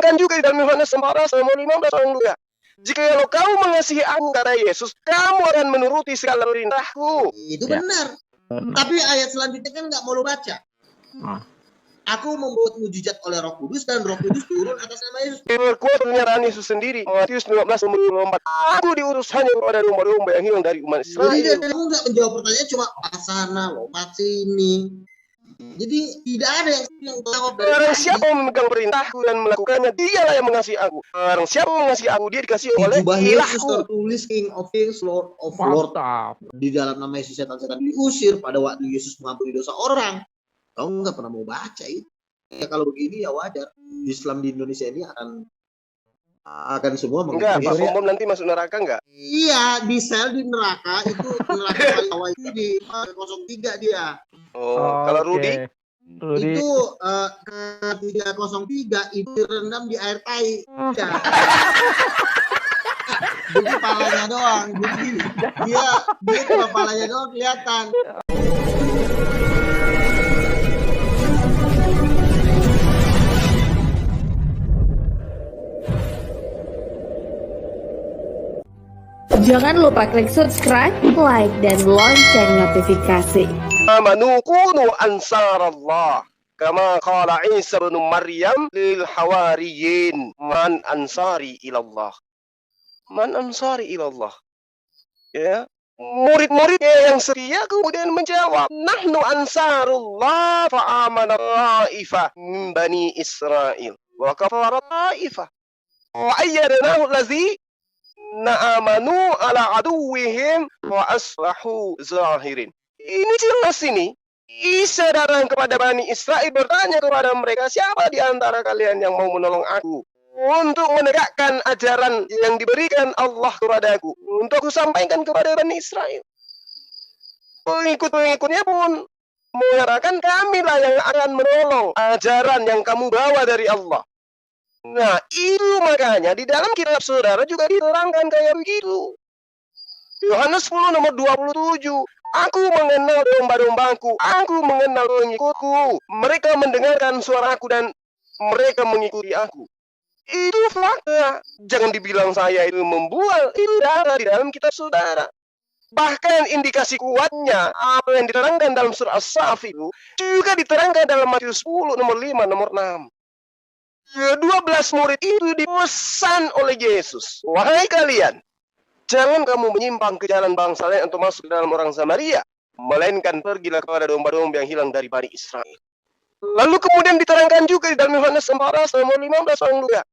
diterangkan juga di dalam Yohanes 14:15. Jikalau kamu mengasihi aku, kata Yesus, kamu akan menuruti segala perintahku. Itu benar. Tapi ayat selanjutnya kan nggak mau lo baca. Aku membuat mujizat oleh Roh Kudus dan Roh Kudus turun atas nama Yesus. Berkuat pernyataan Yesus sendiri. Matius 15:24. Aku diutus hanya kepada domba-domba yang hilang dari umat Israel. Jadi dia nggak menjawab pertanyaan, cuma pasana, lompat sini. Jadi tidak ada yang jawab dari Barang siapa yang memegang perintahku dan melakukannya, dialah yang mengasihi aku. Barang siapa yang mengasihi aku, dia dikasihi oleh Yesus Ilahku. tertulis King of Kings, Lord of Lords. Di dalam nama Yesus setan-setan diusir pada waktu Yesus mengampuni dosa orang. Kau nggak pernah mau baca itu. Ya kalau begini ya wajar. Islam di Indonesia ini akan semua enggak, Pak Bom nanti masuk neraka enggak? Iya, di sel di neraka itu neraka paling bawah itu di 03 dia. Kalau Rudi itu ke 303 itu rendam di air tai. Ya. Jadi kepalanya doang. Jadi dia kepalanya doang kelihatan. Jangan lupa klik subscribe, like, dan lonceng notifikasi. Amanu kunu ansarallah. Kama qala Isa bin Maryam lil hawariyin. Man ansari ilallah. Man ansari ilallah. Ya. Murid-muridnya yang setia kemudian menjawab, nahnu ansarullah fa'amana ta'ifah min bani Israel. Wa kafara ta'ifah. Wa ayyadnahu allazi na'amanu ala aduwihim wa aslahu zahirin. Ini jelas ini. Isa datang kepada Bani Israel bertanya kepada mereka, siapa di antara kalian yang mau menolong aku untuk menegakkan ajaran yang diberikan Allah kepadaku, untuk aku sampaikan kepada Bani Israel. Pengikut-pengikutnya pun mengatakan, kamilah yang akan menolong ajaran yang kamu bawa dari Allah. Nah, itu makanya di dalam kitab saudara juga diterangkan kayak begitu. Yohanes 10:27. Aku mengenal domba-dombaku, aku mengenal pengikutku. Mereka mendengarkan suaraku dan mereka mengikuti aku. Itu fakta. Jangan dibilang saya itu membual, itu ada di dalam kitab saudara. Bahkan indikasi kuatnya apa yang diterangkan dalam surah As-Saff itu juga diterangkan dalam Matius 10:5-6. 12 murid itu dipesan oleh Yesus, wahai kalian, jangan kamu menyimpang ke jalan bangsa lain untuk masuk ke dalam orang Samaria, melainkan pergilah kepada domba-domba yang hilang dari Bani Israel. Lalu kemudian diterangkan juga di dalam Yohanes 14:15 juga.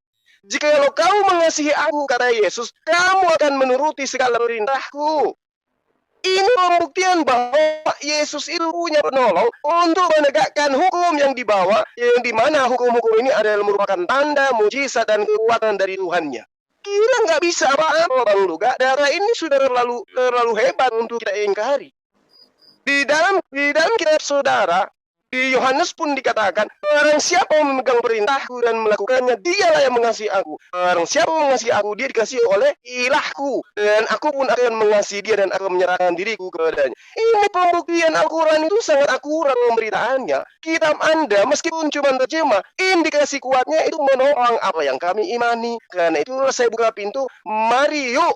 Jikalau kamu mengasihi aku, kata Yesus, kamu akan menuruti segala perintahku. Ini pembuktian bahwa Yesus itu punya penolong untuk menegakkan hukum yang dibawa, yang dimana hukum-hukum ini adalah merupakan tanda, mujizat, dan kekuatan dari Tuhannya. Kita nggak bisa apa-apa, Bang Luga. Darah ini sudah terlalu hebat untuk kita ingkari. Di dalam kitab saudara, di Yohanes pun dikatakan, barang siapa yang memegang perintahku dan melakukannya, dialah yang mengasihi aku. Barang siapa yang mengasihi aku, dia dikasihi oleh Ilahku. Dan aku pun akan mengasihi dia dan akan menyerahkan diriku kepadanya. Ini pembuktian Al-Quran itu sangat akurat pemberitaannya. Kitab Anda, meskipun cuma terjemah, indikasi kuatnya itu menopang apa yang kami imani. Karena itu saya buka pintu, mari yuk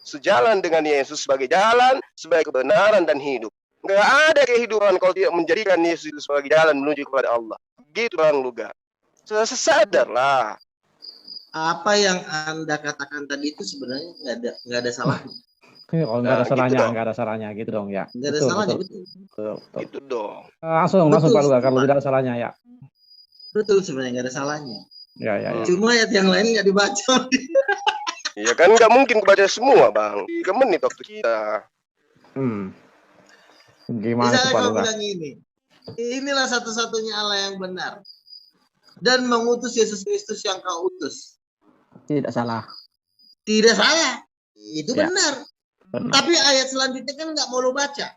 sejalan dengan Yesus sebagai jalan, sebagai kebenaran dan hidup. Nggak ada kehidupan kalau tidak menjadikan Yesus itu sebagai jalan menuju kepada Allah. Gitu Bang Luga. Sadarlah. Apa yang Anda katakan tadi itu sebenarnya nggak ada salahnya. Kalau nggak ada salahnya, gitu nggak ada salahnya gitu dong ya. Nggak ada salahnya, betul. Itu dong. Langsung Pak Luga, kalau tidak ada salahnya ya. Betul, sebenarnya nggak ada salahnya. Ya. Cuma ayat yang lain nggak dibaca. Iya kan nggak mungkin baca semua Bang. 3 menit waktu kita. Gimana misalnya Pak kau Luga? bilang inilah satu-satunya Allah yang benar dan mengutus Yesus Kristus yang kau utus. Tidak salah. Tidak salah, itu Ya. benar. Tapi ayat selanjutnya kan nggak mau lo baca.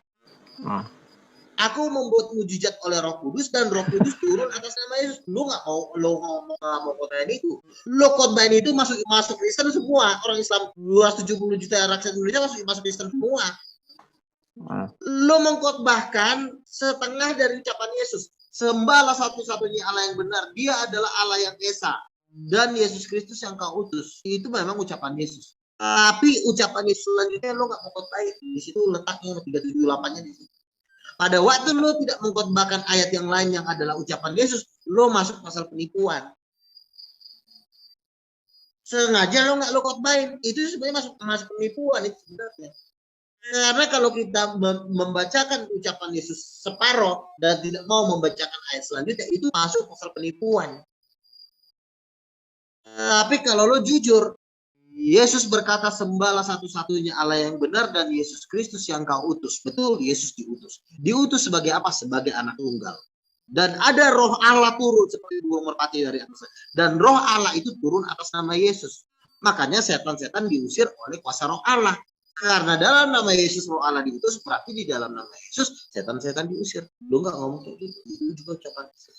Aku membuat mujizat oleh Roh Kudus dan Roh Kudus turun atas nama Yesus. Lo ngomong khotbahin itu. Lo khotbahin itu masuk Kristen semua. Orang Islam 270 juta rakyat Indonesia masuk Kristen semua. Lo mengkhotbahkan setengah dari ucapan Yesus. Sembahlah satu-satunya Allah yang benar. Dia adalah Allah yang Esa. dan Yesus Kristus yang kau utus. Itu memang ucapan Yesus. Tapi ucapan Yesus selanjutnya lo nggak mengkhotbah. Di situ letaknya 378-nya di situ. Pada waktu lo tidak mengkhotbahkan ayat yang lain yang adalah ucapan Yesus, lo masuk pasal penipuan. Sengaja lo nggak lo khotbahin, itu sebenarnya masuk penipuan itu sebenarnya. Karena kalau kita membacakan ucapan Yesus separoh dan tidak mau membacakan ayat selanjutnya, itu masuk pasal penipuan. Tapi kalau lo jujur, Yesus berkata sembahlah satu-satunya Allah yang benar dan Yesus Kristus yang kau utus. Betul, Yesus diutus. Diutus sebagai apa? Sebagai anak tunggal. Dan ada roh Allah turun seperti burung merpati dari atas. Dan roh Allah itu turun atas nama Yesus. Makanya setan-setan diusir oleh kuasa roh Allah. Karena dalam nama Yesus roh Allah diutus, berarti di dalam nama Yesus setan-setan diusir. Lo nggak ngomong kayak gitu, itu juga ucapan Yesus.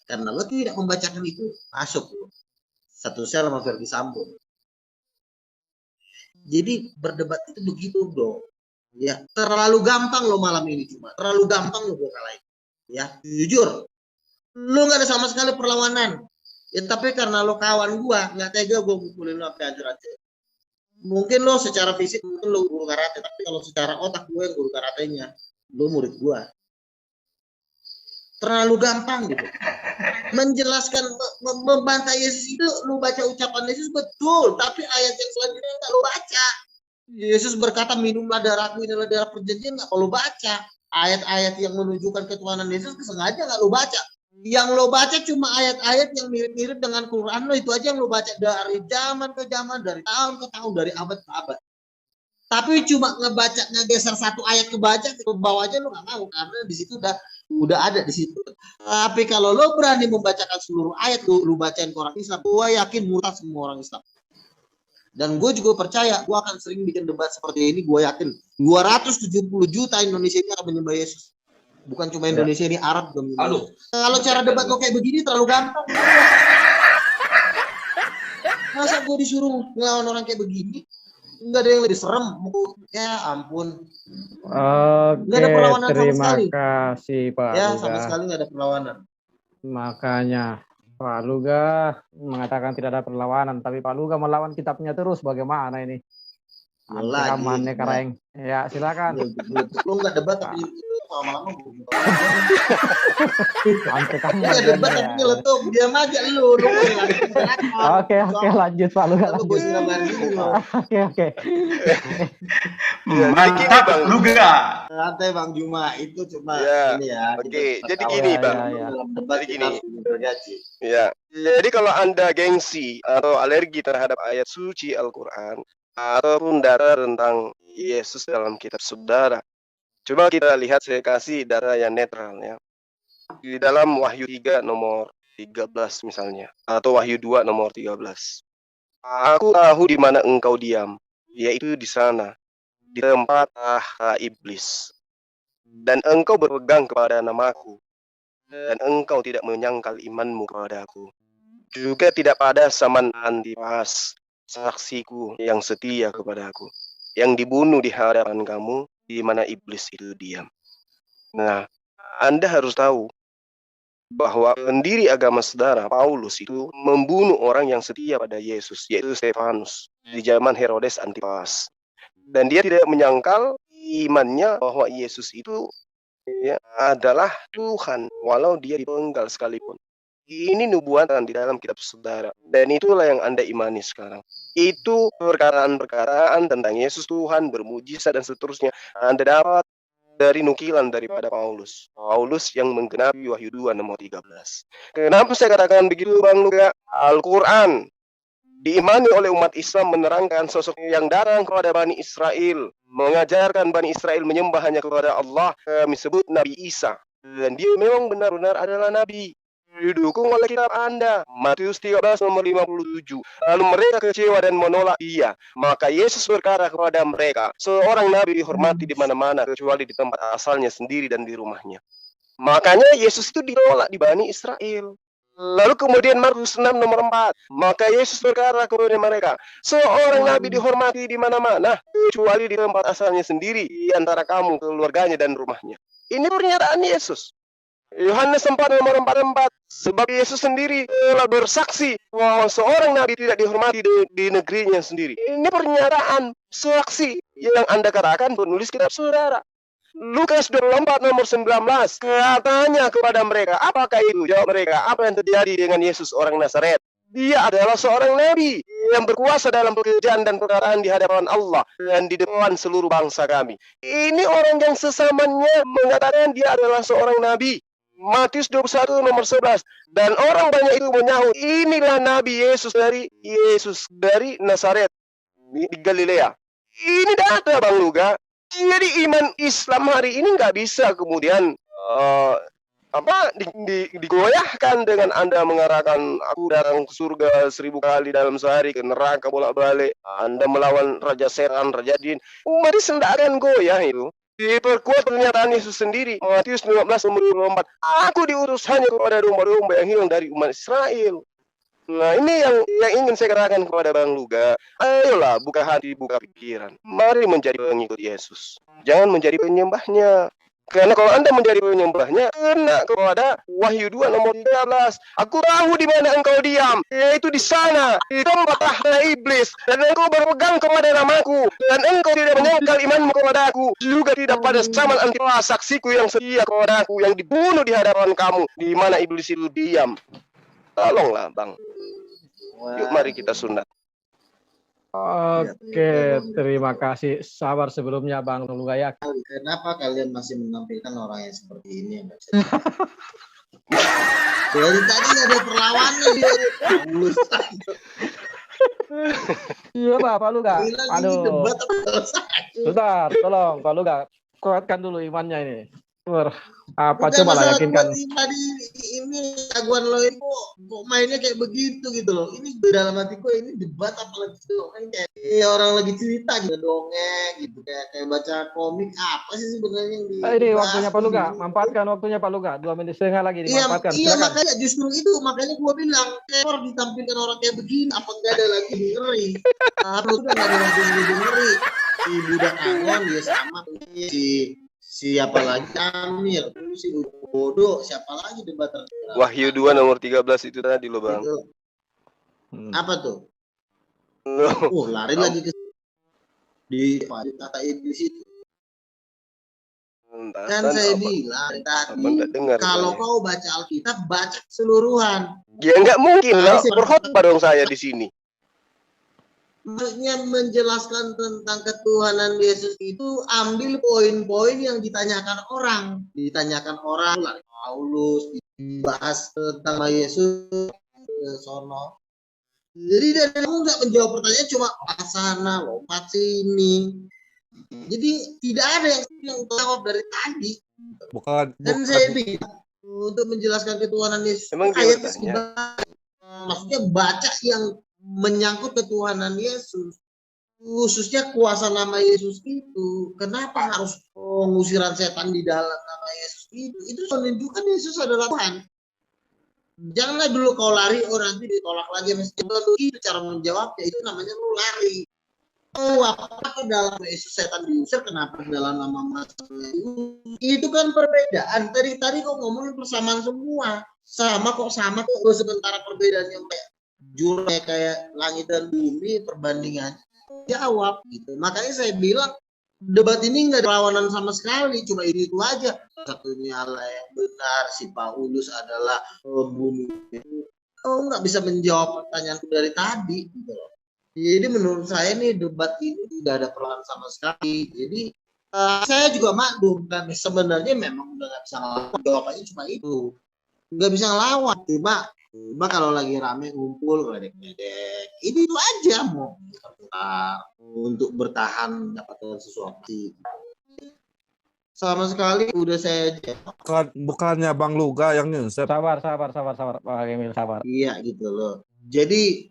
Karena lo tidak membacakan itu, masuk lo. Satu sel sama Verdi Sambo. Jadi berdebat itu begitu bro. Ya, terlalu gampang lo malam ini cuma. Terlalu gampang lo gue kalahin. Ya, jujur. Lo nggak ada sama sekali perlawanan. Ya tapi karena lo kawan gue, nggak tega gue pukulin lo sampai hancur-hancur. Mungkin lo secara fisik mungkin lo guru karate, tapi kalau secara otak gue yang guru karatenya, lo murid gue. Terlalu gampang gitu. Menjelaskan, membantah Yesus itu, lo baca ucapan Yesus betul, tapi ayat yang selanjutnya nggak lo baca. Yesus berkata minumlah darahku, inilah darah perjanjian, nggak perlu baca. Ayat-ayat yang menunjukkan ketuhanan Yesus sengaja nggak lo baca. Yang lo baca cuma ayat-ayat yang mirip-mirip dengan Quran lo, itu aja yang lo baca dari zaman ke zaman, dari tahun ke tahun, dari abad ke abad. Tapi cuma ngegeser satu ayat ke bawah aja lo nggak mau, karena di situ udah ada di situ. Tapi kalau lo berani membacakan seluruh ayat, lo bacain ke orang Islam, gue yakin murtad semua orang Islam. Dan gue juga percaya, gue akan sering bikin debat seperti ini. Gue yakin 270 juta Indonesia ini akan menyembah Yesus. Bukan cuma Indonesia ini, Arab juga. Kalau cara debat lo kayak begini terlalu gampang. Masa gue disuruh ngelawan orang kayak begini? Nggak ada yang lebih serem. Ya ampun. Nggak ada perlawanan sama sekali. Terima kasih Pak Ya Luga. sama sekali nggak ada perlawanan. Makanya Pak Luga mengatakan tidak ada perlawanan, tapi Pak Luga melawan kitabnya terus. Bagaimana ini? Ancamannya Kareng. Ya silakan. Lo nggak debat tapi lama-lama Ancamannya. ya debat tapi nyeletuk, diam aja lu. Oke, lanjut Pak Luga. Oke. Mantap Luga. Santai Bang Juma, itu cuma Ya, ini ya. oke. Jadi gini Bang. Dalam debat Jadi gini. bergaji. Ya, jadi kalau Anda gengsi atau alergi terhadap ayat suci Al-Quran ataupun data tentang Yesus dalam kitab saudara, coba kita lihat, saya kasih data yang netral ya. Di dalam Wahyu 3 nomor 13 misalnya, atau Wahyu 2 nomor 13. Aku tahu di mana engkau diam, yaitu di sana, di tempat tahta iblis. Dan engkau berpegang kepada namaku, dan engkau tidak menyangkal imanmu kepadaku. Juga tidak pada zaman Antipas, saksiku yang setia kepadaku, yang dibunuh di hadapan kamu, di mana iblis itu diam. Nah, Anda harus tahu bahwa pendiri agama saudara Paulus itu membunuh orang yang setia pada Yesus, yaitu Stefanus, di zaman Herodes Antipas. Dan dia tidak menyangkal imannya bahwa Yesus itu ya, adalah Tuhan, walau dia dipenggal sekalipun. Ini nubuatan di dalam kitab saudara, dan itulah yang Anda imani sekarang. Itu perkataan-perkataan tentang Yesus Tuhan, bermujizat dan seterusnya Anda dapat dari nukilan daripada Paulus yang menggenapi Wahyu 2 nomor 13. Kenapa saya katakan begitu Bang Luga? Al-Quran diimani oleh umat Islam menerangkan sosok yang datang kepada Bani Israel, mengajarkan Bani Israel menyembah hanya kepada Allah. Kami sebut Nabi Isa, dan dia memang benar-benar adalah Nabi. Didukung oleh kitab Anda, Matius 13 nomor 57. Lalu mereka kecewa dan menolak dia. Maka Yesus berkata kepada mereka, seorang nabi dihormati di mana-mana kecuali di tempat asalnya sendiri dan di rumahnya. Makanya Yesus itu ditolak di Bani Israel. Lalu kemudian Markus 6 nomor 4. Maka Yesus berkata kepada mereka, seorang nabi dihormati di mana-mana kecuali di tempat asalnya sendiri, di antara kamu, keluarganya dan rumahnya. Ini pernyataan Yesus. Yohanes 4 nomor 44. Sebab Yesus sendiri telah bersaksi bahwa seorang nabi tidak dihormati di negerinya sendiri. Ini pernyataan saksi yang Anda katakan penulis kitab saudara. Lukas 24 nomor 19. Katanya kepada mereka, apakah itu? Jawab mereka, apa yang terjadi dengan Yesus orang Nazaret? Dia adalah seorang nabi yang berkuasa dalam pekerjaan dan perkataan di hadapan Allah dan di depan seluruh bangsa kami. Ini orang yang sesamanya mengatakan dia adalah seorang nabi. Matius 21 nomor 11. Dan orang banyak itu menyahut, inilah Nabi Yesus dari Nazaret di Galilea. Ini data Bang Luga. Jadi iman Islam hari ini nggak bisa kemudian digoyahkan dengan Anda mengarahkan aku datang ke surga 1000 kali dalam sehari, ke neraka bolak-balik, Anda melawan Raja Setan, Raja Jin. Umat Islam tidak akan goyah itu. Diperkuat pernyataan Yesus sendiri, Matius 15 nomor 24. Aku diutus hanya kepada domba-domba yang hilang dari umat Israel. Nah, ini yang ingin saya katakan kepada Bang Luga. Ayolah, buka hati, buka pikiran. Mari menjadi pengikut Yesus. Jangan menjadi penyembahnya. Karena kalau Anda menjadi penyembahnya, kena kepada Wahyu 2 nomor 13. Aku tahu di mana engkau diam, yaitu di sana, di tempat tahta iblis. Dan engkau berpegang kepada namaku, dan engkau tidak menyangkal imanmu kepada aku, juga tidak pada zaman engkau saksiku yang setia kepada aku, yang dibunuh di hadapan kamu, di mana iblis itu diam. Tolonglah, Bang. Yuk, mari kita sunat. Oke, terima kasih. Sabar sebelumnya Bang Lugaya. Kenapa kalian masih menampilkan orang yang seperti ini? Dari tadi nggak ada perlawanan dia. Iya Pak Luga. Aduh. Bentar, tolong Pak Luga. Kuatkan dulu imannya ini. Apa coba lah yakinkan. Tadi ini jagoan lo itu kok mainnya kayak begitu gitu loh. Ini dalam hatiku ini debat apalagi dongeng kayak orang lagi cerita gitu, dongeng gitu kayak baca komik apa sih sebenarnya yang ini waktunya Pak Luga, manfaatkan waktunya Pak Luga. 2 menit setengah lagi dimanfaatkan. Iya makanya justru itu makanya gua bilang kalau ditampilkan orang kayak begini apa enggak ada lagi dengeri. Harus kan ada lagi dengeri. Si budak Angon dia sama siapa lagi Amir, si bodoh, siapa lagi debat Wahyu 2 nomor 13 itu tadi loh Bang. Apa tuh? Lari lagi ke di kata iblis itu. Kan saya bilang tadi kalau kau baca Alkitab baca keseluruhan. Ya nggak mungkin lah, berkhotbah dong saya di sini. Maksudnya menjelaskan tentang ketuhanan Yesus itu ambil poin-poin yang ditanyakan orang like Paulus dibahas tentang Yesus sono. Jadi dia nggak menjawab pertanyaan cuma sana lompat sini. Jadi tidak ada yang jawab dari tadi. Dan saya bilang untuk menjelaskan ketuhanan Yesus maksudnya baca yang menyangkut ketuhanan Yesus, khususnya kuasa nama Yesus itu. Kenapa harus pengusiran setan di dalam nama Yesus itu menunjukkan Yesus adalah Tuhan. Janganlah dulu kau lari, nanti ditolak lagi. Itu cara menjawabnya, itu namanya lu lari. Apa dalam Yesus setan diusir, kenapa dalam nama Mas itu kan perbedaan. Tadi kok ngomongin persamaan semua, sama kok sementara perbedaan yang kayak langit dan bumi perbandingan jawab gitu. Makanya saya bilang debat ini nggak ada perlawanan sama sekali, cuma itu aja. Satunya Allah yang benar, si Paulus adalah pembunuh. Nggak bisa menjawab pertanyaanku dari tadi gitu loh. Jadi menurut saya nih debat ini tidak ada perlawanan sama sekali. Jadi saya juga maklum kan sebenarnya memang udah nggak bisa ngelawan, jawabannya cuma itu, nggak bisa ngelawan. Cuma kalau lagi rame ngumpul geledek-geledek, itu aja mau untuk bertahan dapatkan sesuatu. Sama sekali udah saya bukannya Bang Luga yang nyunsep. Sabar Pak Emil, sabar. Iya gitu loh. Jadi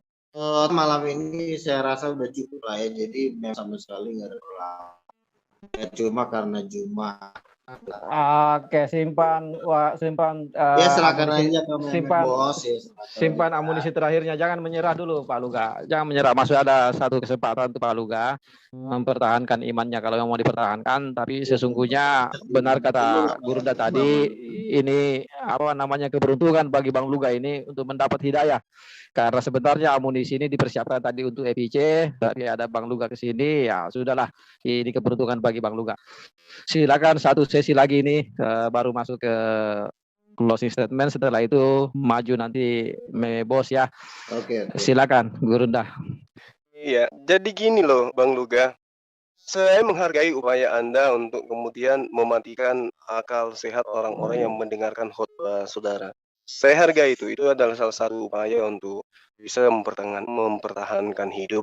malam ini saya rasa udah cukup lah ya. Jadi memang sama sekali nggak ada perlawanan. Cuma karena Jumat Oke, simpan Ya serahkan amunisi, aja ke Mehmet, simpan bos. Ya, serahkan simpan aja. amunisi terakhirnya. Jangan menyerah dulu, Pak Luga. Jangan menyerah. Masih ada satu kesempatan untuk Pak Luga mempertahankan imannya kalau yang mau dipertahankan. Tapi sesungguhnya benar kata Gurunda tadi, ini apa namanya keberuntungan bagi Bang Luga ini untuk mendapat hidayah. Karena sebenarnya amunisi ini dipersiapkan tadi untuk EPC, tapi ada Bang Luga ke sini, ya sudahlah. Ini keberuntungan bagi Bang Luga. Silakan satu sesi lagi ini baru masuk ke closing statement. Setelah itu maju nanti bos ya. Oke. Silakan Gurunda. Iya, jadi gini loh Bang Luga. Saya menghargai upaya Anda untuk kemudian mematikan akal sehat orang-orang yang mendengarkan khotbah saudara. Saya hargai itu adalah salah satu upaya untuk bisa mempertahankan hidup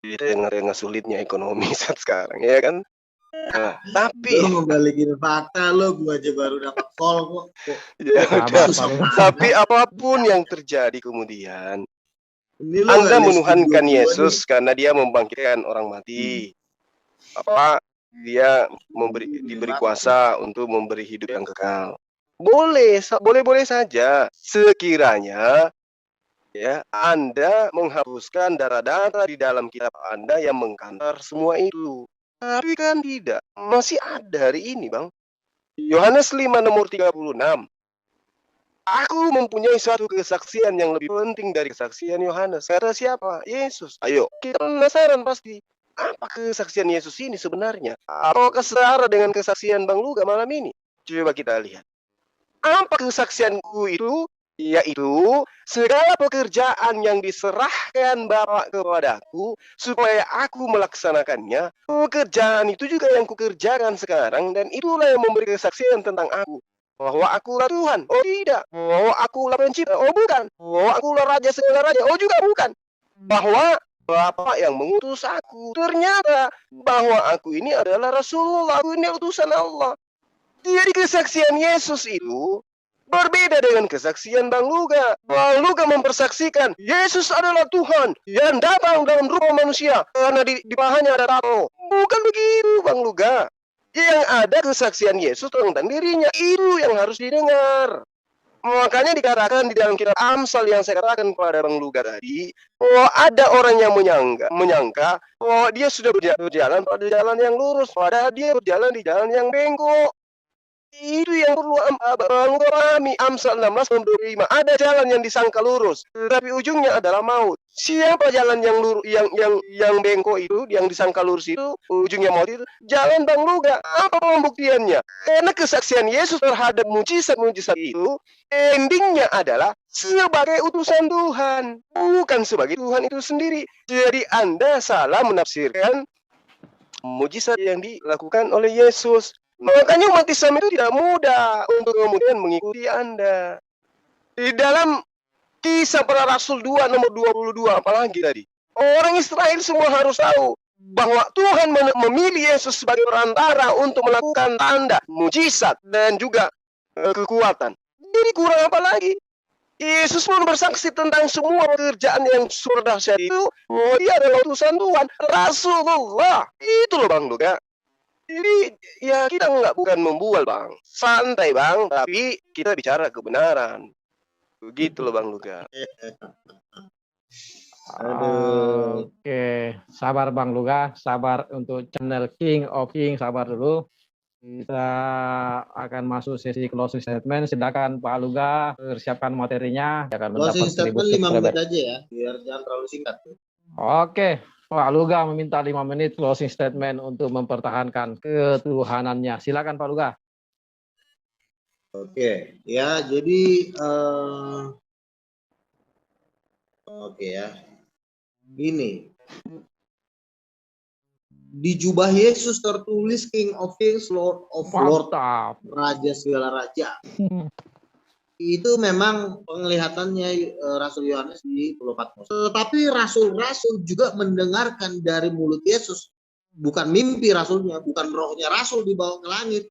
di tengah-tengah sulitnya ekonomi saat sekarang, ya kan? Nah, tapi Lu membalikin fakta lo, gua aja baru dapat call kok. ya udah, tapi apapun yang terjadi kemudian, Ini lo Anda nggak menuhankan lihat Yesus karena dia membangkitkan orang mati. Apa dia diberi kuasa untuk memberi hidup yang kekal. Boleh saja sekiranya ya Anda menghapuskan data-data di dalam kitab Anda yang mengkantar semua itu. Tapi kan tidak, masih ada hari ini, Bang. Yohanes 5 nomor 36. Aku mempunyai suatu kesaksian yang lebih penting dari kesaksian Yohanes. Kata siapa? Yesus. Ayo, kita penasaran pasti. Apa kesaksian Yesus ini sebenarnya? Apakah setara dengan kesaksian Bang Luga malam ini? Coba kita lihat. Apa kesaksianku itu? Yaitu segala pekerjaan yang diserahkan Bapa kepadaku supaya aku melaksanakannya. Pekerjaan itu juga yang kukerjakan sekarang, dan itulah yang memberi kesaksian tentang aku. Bahwa akulah Tuhan. Oh tidak. Bahwa akulah pencipta. Oh bukan. Bahwa akulah raja segala raja. Oh juga bukan. Bahwa Bapa yang mengutus aku. Ternyata bahwa aku ini adalah Rasulullah. Aku ini utusan Allah. Jadi kesaksian Yesus itu berbeda dengan kesaksian Bang Luga. Bang Luga mempersaksikan Yesus adalah Tuhan yang datang dalam rupa manusia karena di pahanya ada tato. Bukan begitu Bang Luga. Yang ada kesaksian Yesus tentang dirinya, itu yang harus didengar. Makanya dikatakan di dalam kitab Amsal yang saya katakan kepada Bang Luga tadi, bahwa ada orang yang menyangka bahwa dia sudah berjalan pada jalan yang lurus, padahal dia berjalan di jalan yang bengkok. Itu yang perlu Bang Luga pahami. Amsal 16:25. Ada jalan yang disangka lurus, tetapi ujungnya adalah maut. Siapa jalan yang lurus, yang bengkok itu, yang disangka lurus itu, ujungnya maut itu? Jalan Bang Luga. Apa pembuktiannya? Karena kesaksian Yesus terhadap mujizat-mujizat itu, endingnya adalah sebagai utusan Tuhan, bukan sebagai Tuhan itu sendiri. Jadi Anda salah menafsirkan mujizat yang dilakukan oleh Yesus. Makanya umat Islam itu tidak mudah untuk kemudian mengikuti Anda. Di dalam Kisah Para Rasul 2 nomor 22, apalagi tadi, orang Israel semua harus tahu bahwa Tuhan memilih Yesus sebagai perantara untuk melakukan tanda, mujizat, dan juga kekuatan. Jadi kurang apa lagi? Yesus pun bersaksi tentang semua pekerjaan yang super dahsyat itu. Oh, dia adalah utusan Tuhan, Rasulullah. Itu loh Bang Luga. Jadi ya kita bukan membual Bang, santai Bang, tapi kita bicara kebenaran. Begitu loh Bang Luga. Oke, sabar Bang Luga, sabar untuk channel King of King, sabar dulu. Kita akan masuk sesi closing statement. Silakan Pak Luga, persiapkan materinya. Closing statement 5 menit aja ya, biar jangan terlalu singkat. Oke, Pak Luga meminta 5 menit closing statement untuk mempertahankan ketuhanannya. Silakan Pak Luga. Oke, ya jadi oke ya. Gini. Di jubah Yesus tertulis King of Kings, Lord of Lords, Raja segala raja. Itu memang penglihatannya Rasul Yohanes di Pulau Patmos. Tetapi rasul-rasul juga mendengarkan dari mulut Yesus. Bukan mimpi rasulnya, bukan rohnya rasul dibawa ke langit.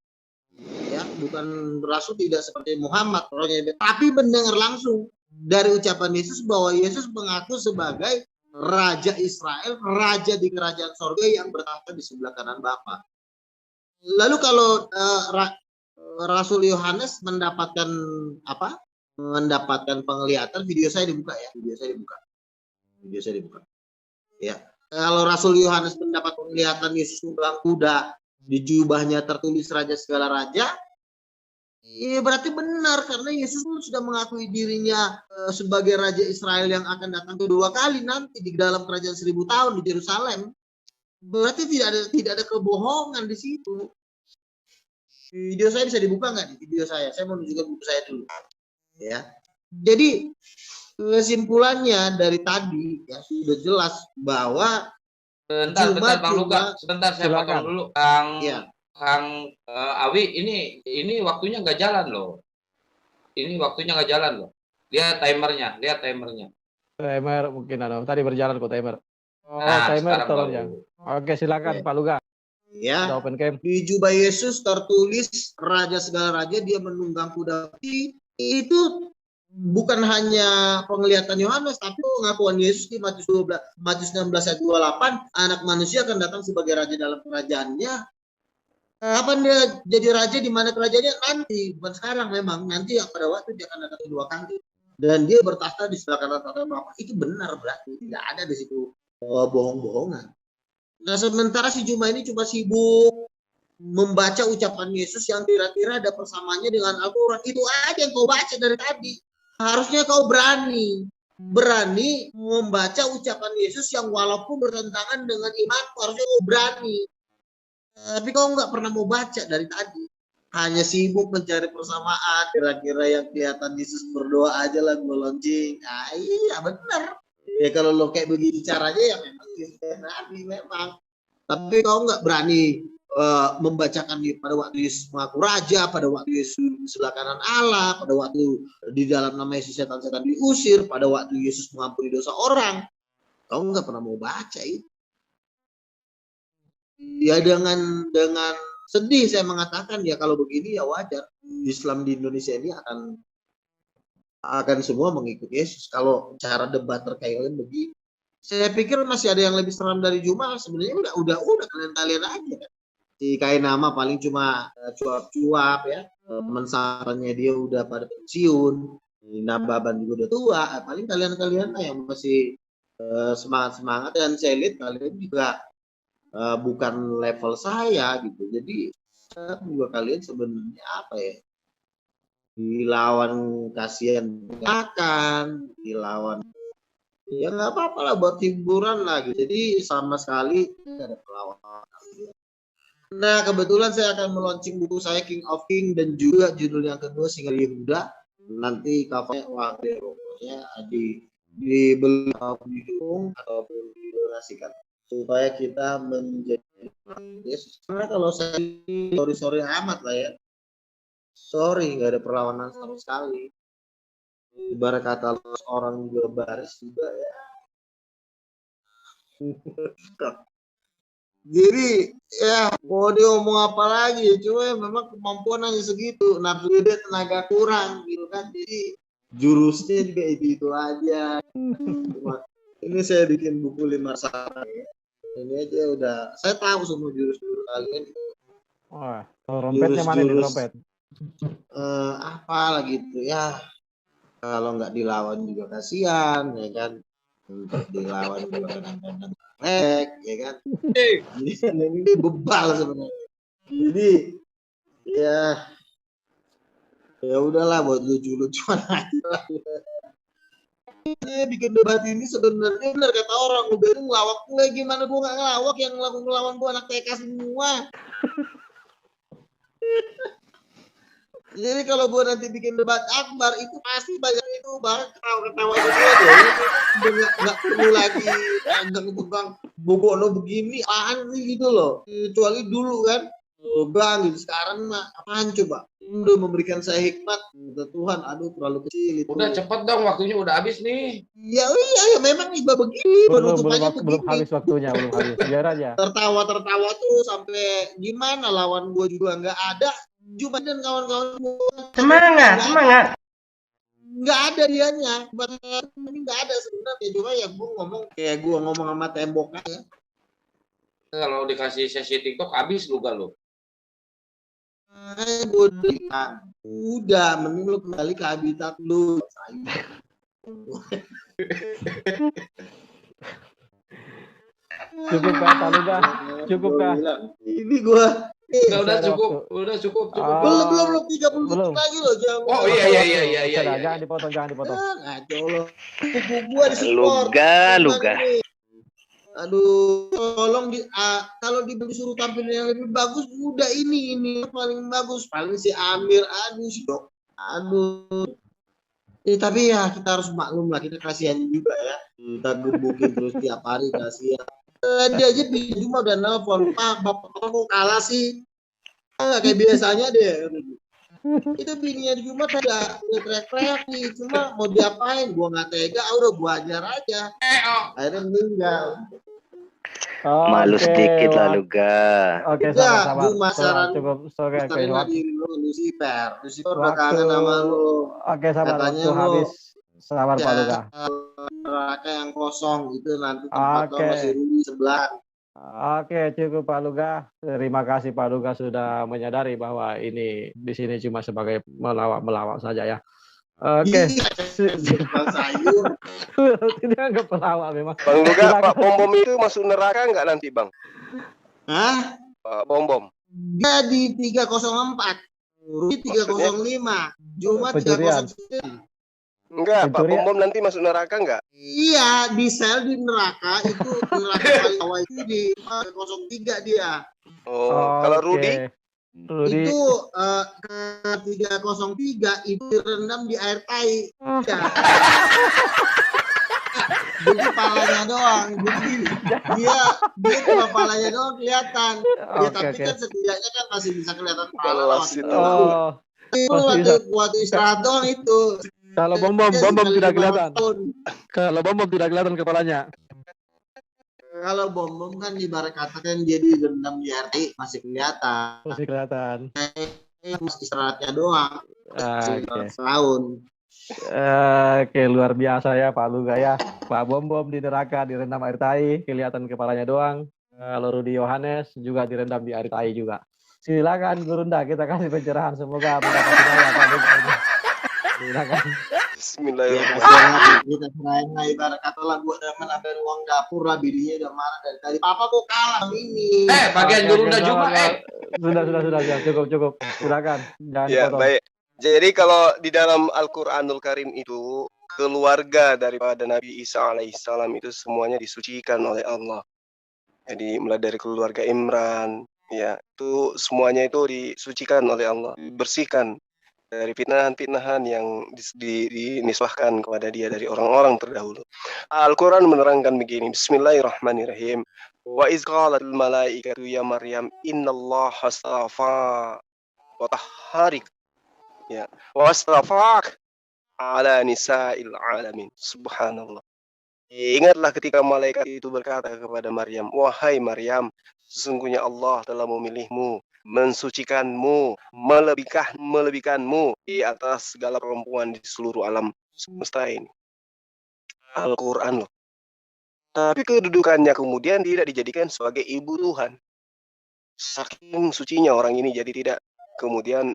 Ya, bukan rasul tidak seperti Muhammad rohnya, tapi mendengar langsung dari ucapan Yesus bahwa Yesus mengaku sebagai Raja Israel, Raja di kerajaan sorga yang bertahta di sebelah kanan Bapa. Lalu kalau Rasul Yohanes mendapatkan apa? Mendapatkan penglihatan. Video saya dibuka ya. Video saya dibuka. Ya. Kalau Rasul Yohanes mendapat penglihatan Yesus tunggang kuda, di jubahnya tertulis Raja segala raja, ya berarti benar karena Yesus sudah mengakui dirinya sebagai Raja Israel yang akan datang kedua kali nanti di dalam kerajaan 1000 tahun di Yerusalem. Berarti tidak ada kebohongan di situ. Video saya bisa dibuka nggak nih? Video saya mau menunjukkan buku saya dulu. Ya. Jadi kesimpulannya dari tadi ya sudah jelas bahwa Bentar Bang Luka, sebentar saya potong dulu. Kang Awi, ini waktunya nggak jalan loh. Ini waktunya nggak jalan loh. Lihat timernya. Timer mungkin tadi berjalan kok timer. Nah, timer sekarang tolong baru. ya. Oke, silakan Pak Luga. ya Udah open cam. di jubah Yesus tertulis Raja segala raja, dia menunggang kuda putih. Itu bukan hanya penglihatan Yohanes, tapi pengakuan Yesus di Matius 16 ayat 28, anak manusia akan datang sebagai raja dalam kerajaannya. Kapan dia jadi raja, di mana kerajaannya? Nanti, bukan sekarang memang. Nanti pada waktu dia akan datang kedua kali. Dan dia bertahta di sebelah kanan tahta Bapa. Itu benar berarti. Tidak ada di situ bohong-bohongan. Nah sementara si Juma ini cuma sibuk membaca ucapan Yesus yang kira-kira ada persamaannya dengan Al-Quran. Itu aja yang kau baca dari tadi. Harusnya kau berani membaca ucapan Yesus yang walaupun bertentangan dengan imanku. Harusnya kau berani. Tapi kau nggak pernah mau baca dari tadi. Hanya sibuk mencari persamaan. Kira-kira yang kelihatan Yesus berdoa aja lah gue launching. Nah, iya benar. Ya kalau lo kayak begitu caranya ya memang Nabi memang. Tapi kau nggak berani membacakan pada waktu Yesus mengaku raja, pada waktu Yesus sebelah kanan Allah, pada waktu di dalam nama Yesus setan-setan diusir, pada waktu Yesus mengampuni dosa orang. Kau nggak pernah mau baca itu. Ya dengan sedih saya mengatakan ya kalau begini ya wajar. Islam di Indonesia ini akan semua mengikuti Yesus kalau cara debat terkait begini. Saya pikir masih ada yang lebih seram dari Juma. Sebenarnya udah kalian aja kan. Si Kain nama paling cuma cuap-cuap ya. Teman sahabatnya dia udah pada pensiun. Nababan juga udah tua. Paling kalian yang masih semangat-semangat. Dan saya lihat kalian juga bukan level saya gitu. Jadi juga kalian sebenarnya apa ya? Dilawan kasihan makan, dilawan ya nggak apa-apa lah buat hiburan lah gitu. Jadi sama sekali tidak ada perlawanan. Nah kebetulan saya akan meluncing buku saya King of King dan juga judul yang kedua Singa Yehuda. Nanti covernya dibeli atau didukung ataupun didonasikan supaya kita menjadi Yesus. Karena kalau saya sorry amat lah ya. Sorry, nggak ada perlawanan sama sekali. Ibarat kata orang juga baris juga ya. Jadi ya mau diomong apa lagi? Cuma memang kemampuan hanya segitu. Nafsu gede tenaga kurang gitu kan. Jadi jurusnya juga itu aja. Ini saya bikin buku 5 saran. Ini aja udah. Saya tahu semua jurus kalian. Wah, trompetnya mana nih trompet? Apa lagi gitu ya. Kalau nggak dilawan juga kasihan ya kan. Untuk dilawan juga kadang-kadang ya kan. Jadi ini bebal sebenarnya. Jadi ya udahlah buat lucu-lucuan aja lah. Bikin debat ini sebenarnya benar kata orang, gue ngelawak gue gimana, gue nggak ngelawak, yang ngelawan gue anak TK semua. Jadi kalau gue nanti bikin debat akbar itu pasti banyak itu banget ketawa-ketawa semua deh. Nggak perlu lagi pegang Bobono begini, apaan sih gitu loh. Kecuali dulu kan, bang gitu. Sekarang mah apaan coba? Udah memberikan saya hikmat, kata Tuhan, aduh terlalu kecil itu. Udah cepet dong, waktunya udah habis nih. Ya memang iba begini. Belum habis waktunya, belum habis. Biar aja. Tertawa tuh sampai gimana, lawan gue juga nggak ada. Cuma dan kawan-kawan semangat nggak ada dianya, nggak ada sebenarnya. Cuma ya gue ngomong sama tembok aja. Kalau dikasih sesi TikTok habis juga lo. Gue bilang, udah mending lu kembali ke habitat lu. Cukup kah Pak Luga? Cukup kah? Ini gue Udah cukup. belum 30 menit lagi loh, jam. Oh iya. Jangan dipotong. Ngaco lo. Kuku gua di support. Luga. Aduh, tolong kalau disuruh tampil yang lebih bagus, udah ini paling bagus, paling si Amir, aduh si Dok. Aduh. Tapi ya kita harus maklum lah, kita kasihan juga ya. Kita gebukin terus tiap hari, kasihan. Dia aja cuma udah nelfon, Pak, bapak kok kalah sih? Nggak kayak biasanya deh. Itu bininya di Jumat ada teriak-teriak nih, cuma mau diapain? Gua nggak tega, udah gua ajar aja. Akhirnya meninggal. Malu sedikit lah Luga. Oke, sabar. Cukup. Oke, Lucifer udah kangen sama lu. Oke, sabar. Katanya Waktu habis. Sabar Pak Luga. Neraka yang kosong itu nanti tempatnya masih di sebelah. Oke, cukup Pak Luga. Terima kasih Pak Luga sudah menyadari bahwa ini di sini cuma sebagai melawak saja ya. Oke. Sayur. Tidak anggap pelawak memang. Bang Luga, Pak Bom itu masuk neraka nggak nanti Bang? Hah? Pak Bom. Dia di 304. Rugi 305. Jumat 309. Enggak, Pak Bom nanti masuk neraka nggak? Iya, di sel di neraka itu neraka paling bawah itu di 03 dia. Kalau Rudi? Itu ke 303 itu direndam di air tai. Ya. Jadi kepalanya doang. Jadi dia cuma kepalanya doang kelihatan. Ya, tapi kan setidaknya kan masih bisa kelihatan kepala. Itu waktu istirahat doang itu. Kalau bom tidak kelihatan. Kalau bom tidak kelihatan kepalanya. Kalau bom kan ibarat katakan dia direndam di air tai masih kelihatan. Masih kelihatan. Istirahatnya doang. Setahun. Oke, luar biasa ya Pak Luga ya. Pak Bom di neraka direndam air tai, kelihatan kepalanya doang. Kalau Rudi Yohanes juga direndam di air tai juga. Silakan Gurunda, kita kasih pencerahan, semoga mendapat hidayah Pak Luga ini. Silakan. Bismillahirrahmanirrahim. Kita serahin lah ibarat kata lah buat teman ambil ruang dapur lah, bininya udah marah dari tadi. Papa kok kalah ini? Bagian Gurunda juga. Sudah, cukup. Silakan. Jangan potong. Baik. Jadi kalau di dalam Al-Qur'anul Karim itu keluarga daripada Nabi Isa alaihissalam itu semuanya disucikan oleh Allah. Jadi mulai dari keluarga Imran, ya itu semuanya itu disucikan oleh Allah, dibersihkan dari fitnahan-fitnahan yang dinisbahkan kepada dia dari orang-orang terdahulu. Al-Quran menerangkan begini, Bismillahirrahmanirrahim. Wa iz qalatil malaikatu ya Maryam innallaha astafa wa tahharik. Ya, wastafak ala nisa'il alamin. Subhanallah. Ingatlah ketika malaikat itu berkata kepada Maryam, wahai Maryam, sesungguhnya Allah telah memilihmu, mensucikanmu, melebihkanmu di atas segala perempuan di seluruh alam semesta ini. Al-Quran loh. Tapi kedudukannya kemudian tidak dijadikan sebagai ibu Tuhan. Saking sucinya orang ini jadi tidak kemudian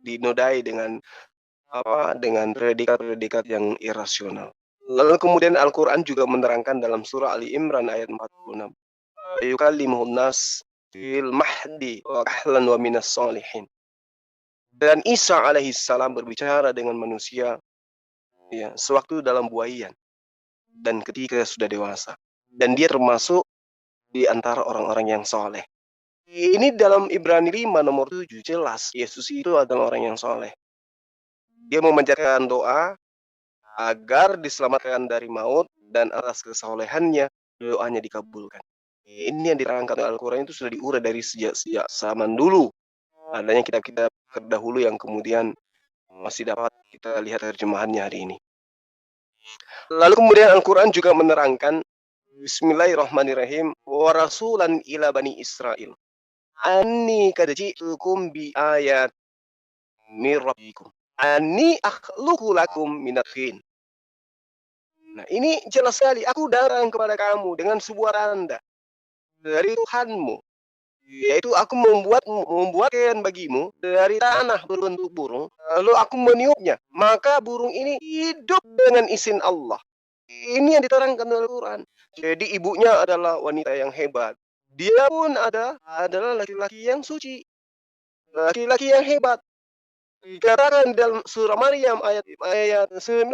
dinodai dengan predikat-predikat yang irasional. Lalu kemudian Al-Quran juga menerangkan dalam surah Ali Imran ayat 46. Yukallimuhun nas fil mahdi wa kahlan wa minas solihin. Dan Isa alaihissalam berbicara dengan manusia ya, sewaktu dalam buaian dan ketika sudah dewasa. Dan dia termasuk di antara orang-orang yang soleh. Ini dalam Ibrani 5 nomor 7 jelas Yesus itu adalah orang yang soleh. Dia memanjatkan doa agar diselamatkan dari maut dan atas kesolehannya doanya dikabulkan. Ini yang diterangkan oleh Al-Quran itu sudah diurai dari sejak zaman dulu. Adanya kitab-kitab terdahulu yang kemudian masih dapat kita lihat terjemahannya hari ini. Lalu kemudian Al-Quran juga menerangkan Bismillahirrahmanirrahim wa rasulan ila bani Israel. Anni qad ji'tukum bi ayat mir rabbikum. Anni akhluqu lakum minat tin. Nah, ini jelas sekali, aku datang kepada kamu dengan sebuah tanda dari Tuhanmu, yaitu aku membuatkan bagimu dari tanah berbentuk burung, lalu aku meniupnya, maka burung ini hidup dengan izin Allah. Ini yang diterangkan oleh Al-Quran. Jadi ibunya adalah wanita yang hebat. Dia pun adalah laki-laki yang suci, laki-laki yang hebat. Dikatakan dalam surah Maryam ayat 19.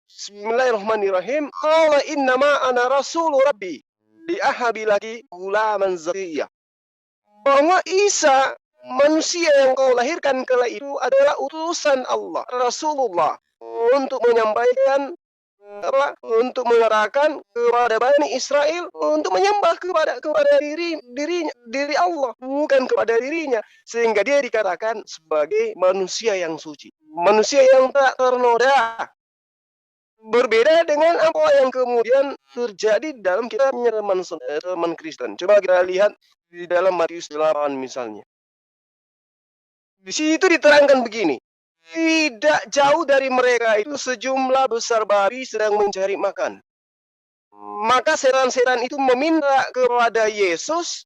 Bismillahirrahmanirrahim. Qala innama ana rasulu rabbi liahabi laki gulaman zakiyah. Bahwa Isa, manusia yang kau lahirkan kala itu adalah utusan Allah, Rasulullah, untuk menyampaikan untuk mengarahkan kepada Bani Israel untuk menyembah kepada diri Allah, bukan kepada dirinya, sehingga dia dikatakan sebagai manusia yang suci, manusia yang tak ternoda. Berbeda dengan apa yang kemudian terjadi dalam kitabnya teman Kristen. Coba kita lihat di dalam Matius 8 misalnya. Di situ diterangkan begini. Tidak jauh dari mereka itu sejumlah besar babi sedang mencari makan. Maka setan-setan itu meminta kepada Yesus,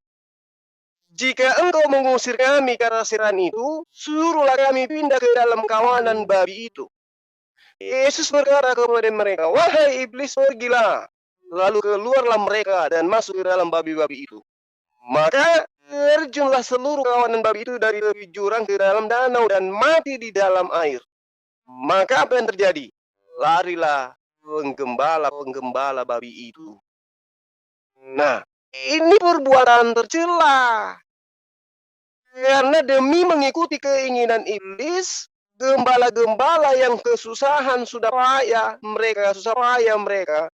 jika engkau mengusir kami karena setan itu, suruhlah kami pindah ke dalam kawanan babi itu. Yesus berkata kepada mereka, wahai iblis, pergilah. Lalu keluarlah mereka dan masuk ke dalam babi-babi itu. Maka terjunlah seluruh kawanan babi itu dari tepi jurang ke dalam danau dan mati di dalam air. Maka apa yang terjadi? Larilah penggembala babi itu. Nah, ini perbuatan tercela. Karena demi mengikuti keinginan iblis, gembala-gembala yang kesusahan susah payah mereka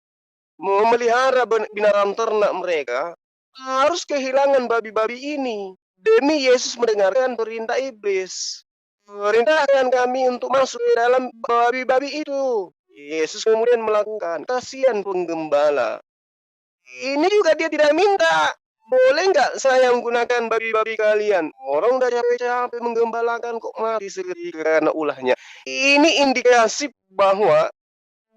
memelihara binatang ternak mereka harus kehilangan babi-babi ini demi Yesus mendengarkan perintah iblis. Perintahkan kami untuk masuk ke dalam babi-babi itu. Yesus kemudian melakukan. Kasihan penggembala. Ini juga dia tidak minta. Boleh nggak saya menggunakan babi-babi kalian? Orang udah capek-capek menggembalakan kok mati seketika karena ulahnya. Ini indikasi bahwa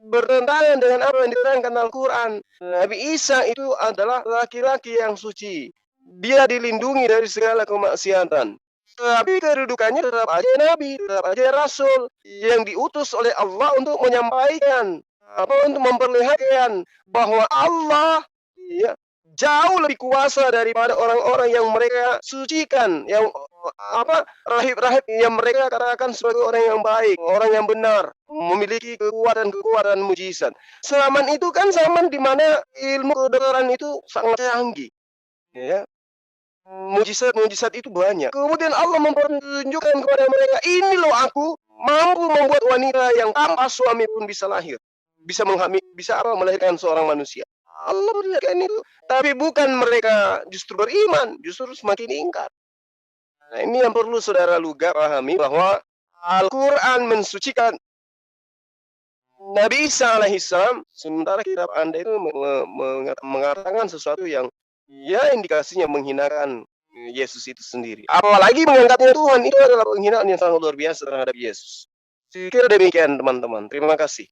bertentangan dengan apa yang diterangkan Al-Quran. Nabi Isa itu adalah laki-laki yang suci. Dia dilindungi dari segala kemaksiatan. Tapi kedudukannya tetap aja Nabi, tetap aja Rasul yang diutus oleh Allah untuk menyampaikan, untuk memperlihatkan bahwa Allah jauh lebih kuasa daripada orang-orang yang mereka sucikan, yang rahib-rahib yang mereka katakan sebagai orang yang baik, orang yang benar, memiliki kekuatan mujizat. Zaman itu kan zaman di mana ilmu kedokteran itu sangat canggih, ya. Mujizat itu banyak. Kemudian Allah mempertunjukkan kepada mereka, ini loh aku mampu membuat wanita yang tanpa suami pun bisa lahir, bisa melahirkan seorang manusia. Allah berikan itu, tapi bukan mereka justru beriman, justru semakin ingkar. Nah, ini yang perlu saudara Luga pahami, bahwa Al-Quran mensucikan Nabi Isa alaihissalam, sementara kitab Anda itu mengatakan sesuatu yang indikasinya menghinakan Yesus itu sendiri. Apalagi mengangkatnya Tuhan, itu adalah penghinaan yang sangat luar biasa terhadap Yesus. Saya kira demikian teman-teman. Terima kasih.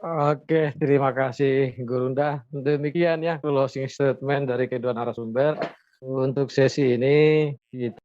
Oke, terima kasih Gurunda. Demikian ya closing statement dari kedua narasumber. Untuk sesi ini kita